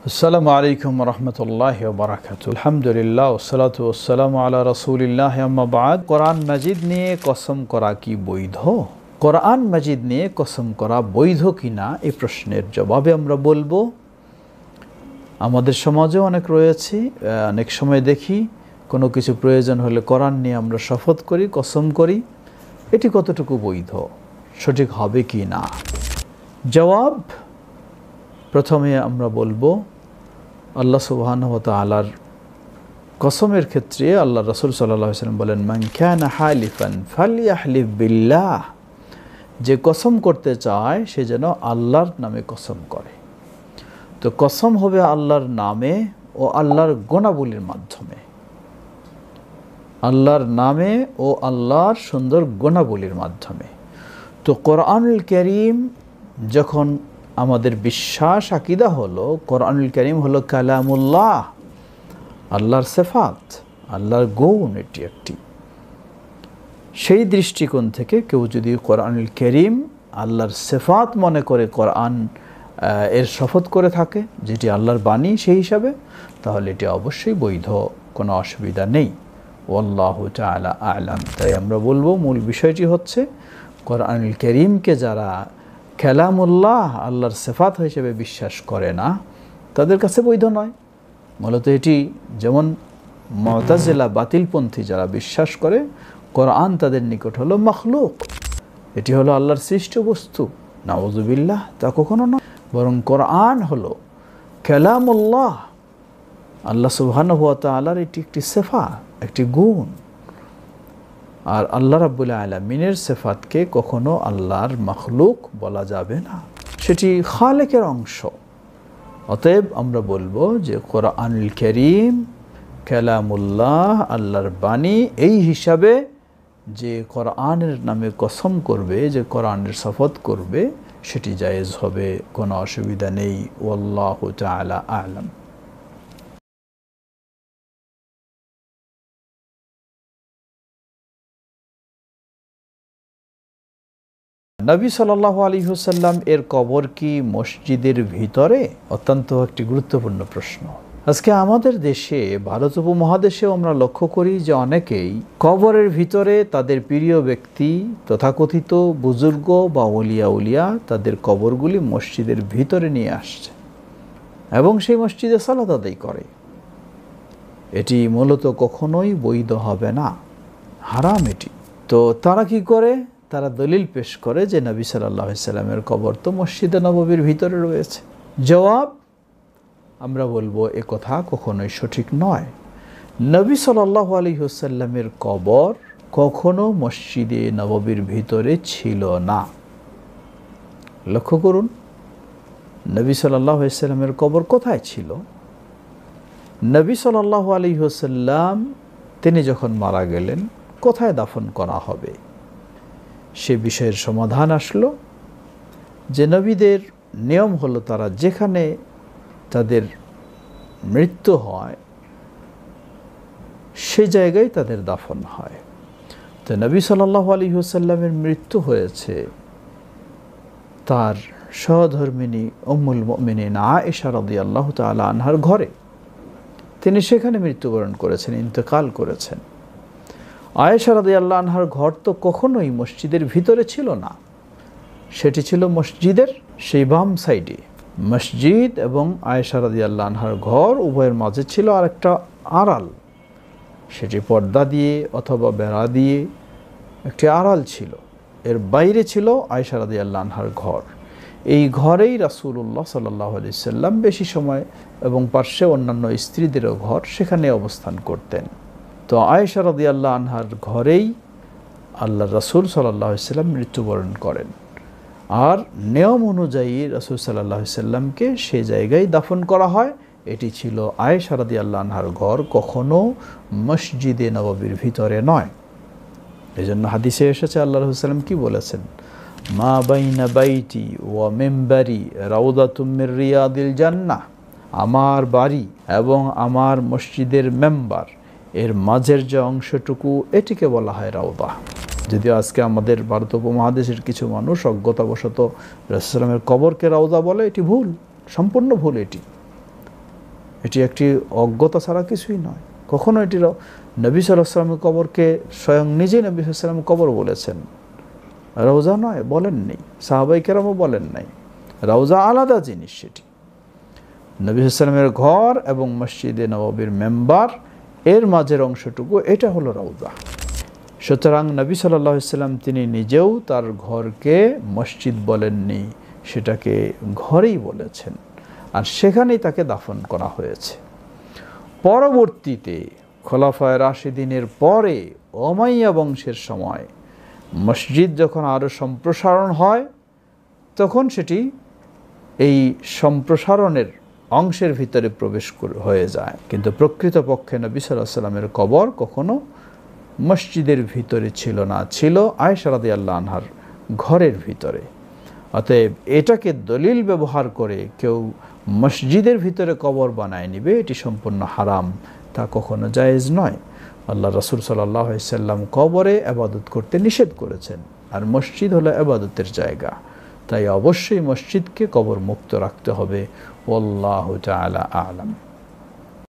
আসসালামু আলাইকুম রহমতুল্লাহি ওয়া বারাকাতুহু। আলহামদুলিল্লাহ ওয়াসসালাতু ওয়াসসালামু আলা রাসূলিল্লাহ, আম্মা বা'দ। কোরআন মাজিদ নিয়ে কসম করা কি বৈধ? কোরআন মাজিদ নিয়ে কসম করা বৈধ কিনা এই প্রশ্নের জবাবে আমরা বলবো, আমাদের সমাজেও অনেক রয়েছে। অনেক সময় দেখি কোনো কিছু প্রয়োজন হলে কোরআন নিয়ে আমরা শপথ করি, কসম করি। এটি কতটুকু বৈধ, সঠিক হবে কি না? জবাব, প্রথমে আমরা বলবো আল্লাহ সুবহানাহু ওয়া তাআলার কসমের ক্ষেত্রে আল্লাহ রাসূল সাল্লাল্লাহু আলাইহি ওয়াসাল্লাম বলেন, মান কানা হালিফান ফালইয়াহলিফ বিল্লাহ। যে কসম করতে চায় সে যেন আল্লাহর নামে কসম করে। তো কসম হবে আল্লাহর নামে ও আল্লাহর গুণাবলীর মাধ্যমে, আল্লাহর নামে ও আল্লাহর সুন্দর গুণাবলীর মাধ্যমে। তো কোরআনুল কারীম যখন আমাদের বিশ্বাস আকীদা হলো কোরআনুল কারীম হলো কালামুল্লাহ, আল্লাহর সিফাত, আল্লাহর গুণ, এটি একটি। সেই দৃষ্টিকোণ থেকে কেউ যদি কোরআনুল কারীম আল্লাহর সিফাত মনে করে কোরআন এর শপথ করে থাকে, যেটি আল্লাহর বাণী সেই হিসাবে, তাহলে এটি অবশ্যই বৈধ, কোনো অসুবিধা নেই। ওয়াল্লাহু তাআলা আ'লাম। তাই আমরা বলবো মূল বিষয়টি হচ্ছে কোরআনুল কারীমকে যারা কালামুল্লাহ, আল্লাহর সিফাত হিসেবে বিশ্বাস করে না, তাদের কাছে বৈধ নয়। মূলত এটি যেমন মুতাজিলা বাতিলপন্থী যারা বিশ্বাস করে কোরআন তাদের নিকট হলো মাখলুক, এটি হলো আল্লাহর সৃষ্ট বস্তু, নাউযুবিল্লাহ, তা কখনো নয়। বরং কোরআন হলো কালামুল্লাহ, আল্লাহ সুবহানাহু ওয়া তাআলার এটি একটি সিফাত, একটি গুণ। আর আল্লাহ রাব্বুল আলামিনের সিফাতকে কখনো আল্লাহর মাখলুক বলা যাবে না, সেটি খালেকের অংশ। অতএব আমরা বলবো যে কোরআনুল কারীম কালামুল্লাহ, আল্লাহর বাণী, এই হিসাবে যে কোরআনের নামে কসম করবে, যে কোরআনের শপথ করবে, সেটি জায়েজ হবে, কোনো অসুবিধা নেই। ওয়াল্লাহু তাআলা আ'লাম। নবী সাল্লাল্লাহু আলাইহি ওয়াসাল্লাম এর কবর কি মসজিদের ভিতরে? অত্যন্ত একটি গুরুত্বপূর্ণ প্রশ্ন। আজকে আমাদের দেশে, ভারত উপমহাদেশেও আমরা লক্ষ্য করি যে অনেকেই কবরের ভিতরে তাদের প্রিয় ব্যক্তি, তথাকথিত বুজুর্গ বা উলিয়া তাদের কবরগুলি মসজিদের ভিতরে নিয়ে আসছে এবং সেই মসজিদে সালাত আদায় করে। এটি মূলত কখনোই বৈধ হবে না, হারাম এটি। তো তারা কি করে? তারা দলিল পেশ করে যে নবী সাল্লাল্লাহু আলাইহি ওয়াসাল্লামের কবর তো মসজিদে নববীর ভিতরে রয়েছে। জবাব, আমরা বলবো এ কথা কখনোই সঠিক নয়। নবী সাল্লাল্লাহু আলাইহি ওয়াসাল্লামের কবর কখনো মসজিদে নববীর ভিতরে ছিল না। লক্ষ্য করুন, নবী সাল্লাল্লাহু আলাইহি ওয়াসাল্লামের কবর কোথায় ছিল? নবী সাল্লাল্লাহু আলাইহি ওয়াসাল্লাম তিনি যখন মারা গেলেন, কোথায় দাফন করা হবে সে বিষয়ের সমাধান আসলো যে নবীদের নিয়ম হলো তারা যেখানে তাদের মৃত্যু হয় সে জায়গায় তাদের দাফন হয়। তো নবী সাল্লাল্লাহু আলাইহি ওয়াসাল্লামের মৃত্যু হয়েছে তার সহধর্মিণী উম্মুল মুমিনিন আয়েশা রাদিয়াল্লাহু তাআলা আনহার ঘরে। তিনি সেখানে মৃত্যুবরণ করেছেন, ইন্তেকাল করেছেন। আয়েশা রাদিয়াল্লাহু আনহার ঘর তো কখনোই মসজিদের ভিতরে ছিল না, সেটি ছিল মসজিদের সেই বাম সাইডে। মসজিদ এবং আয়েশা রাদিয়াল্লাহু আনহার ঘর উভয়ের মাঝে ছিল আরেকটা আড়াল, সেটি পর্দা দিয়ে অথবা বেড়া দিয়ে একটি আড়াল ছিল। এর বাইরে ছিল আয়েশা রাদিয়াল্লাহু আনহার ঘর। এই ঘরেই রাসূলুল্লাহ সাল্লাল্লাহু আলাইহি ওয়াসাল্লাম বেশি সময়, এবং পার্শ্বে অন্যান্য স্ত্রীদেরও ঘর, সেখানে অবস্থান করতেন। তো আয়েশা রাদিয়াল্লাহু আনহার ঘরেই আল্লাহ রাসূল সাল্লাল্লাহু আলাইহি ওয়াসাল্লাম মৃত্যুবরণ করেন। আর নিয়ম অনুযায়ী রাসূল সাল্লাল্লাহু আলাইহি ওয়াসাল্লামকে সেই জায়গায় দাফন করা হয়। এটি ছিল আয়েশা রাদিয়াল্লাহু আনহার ঘর, কখনো মসজিদে নববীর ভিতরে নয়। এজন্য হাদিসে এসেছে আল্লাহ রাসূল সাল্লাল্লাহু আলাইহি ওয়াসাল্লাম কি বলেছেন, মা বাইনা বাইতি ওয়া মিম্বারি রাউদাতুম মির রিয়াদিল জান্নাহ। আমার বাড়ি এবং আমার মসজিদের মেম্বার এর মাঝের যে অংশটুকু, এটিকে বলা হয় রাউদা। যদিও আজকে আমাদের ভারত উপমহাদেশের কিছু মানুষ অজ্ঞতাবশত রাসূলুল্লাহের কবরকে রাউদা বলে, এটি ভুল, সম্পূর্ণ ভুল এটি। এটি একটি অজ্ঞতা ছাড়া কিছুই নয়। কখনো এটি নবী সাল্লাল্লাহু আলাইহি ওয়াসাল্লামের কবরকে স্বয়ং নিজেই নবী সাল্লাল্লাহু আলাইহি ওয়াসাল্লাম কবর বলেছেন, রওজা নয় বলেননি, সাহাবায়ে কেরামও বলেন নাই। রওজা আলাদা জিনিস, সেটি নবী সাল্লাল্লাহু আলাইহি ওয়াসাল্লামের ঘর এবং মসজিদে নববীর মেম্বার এর মাঝের অংশটুকু, এটা হলো রওজা। সুতরাং নবী সাল্লাল্লাহু আলাইহি ওয়াসাল্লাম তিনি নিজেও তার ঘরকে মসজিদ বলেননি, সেটাকে ঘরেই বলেছেন, আর সেখানেই তাকে দাফন করা হয়েছে। পরবর্তীতে খোলাফায়ে রাশিদিনের পরে উমাইয়া বংশের সময় মসজিদ যখন আরও সম্প্রসারণ হয়, তখন সেটি এই সম্প্রসারণের অংশের ভিতরে প্রবেশ হয়ে যায়। কিন্তু প্রকৃতপক্ষে নবী সাল্লাল্লাহু আলাইহি ওয়াসাল্লামের কবর কখনো মসজিদের ভিতরে ছিল না, ছিল আয়েশা রাদিয়াল্লাহু আনহার ঘরের ভিতরে। অতএব এটাকে দলিল ব্যবহার করে কেউ মসজিদের ভিতরে কবর বানায় নিবে, এটি সম্পূর্ণ হারাম, তা কখনো জায়েজ নয়। আল্লাহ রাসূল সাল্লাল্লাহু আলাইহি ওয়াসাল্লাম কবরে ইবাদত করতে নিষেধ করেছেন, আর মসজিদ হলো ইবাদতের জায়গা, তাই অবশ্যই মসজিদকে কবর মুক্ত রাখতে হবে। আল্লাহু তাআলা আ'লাম।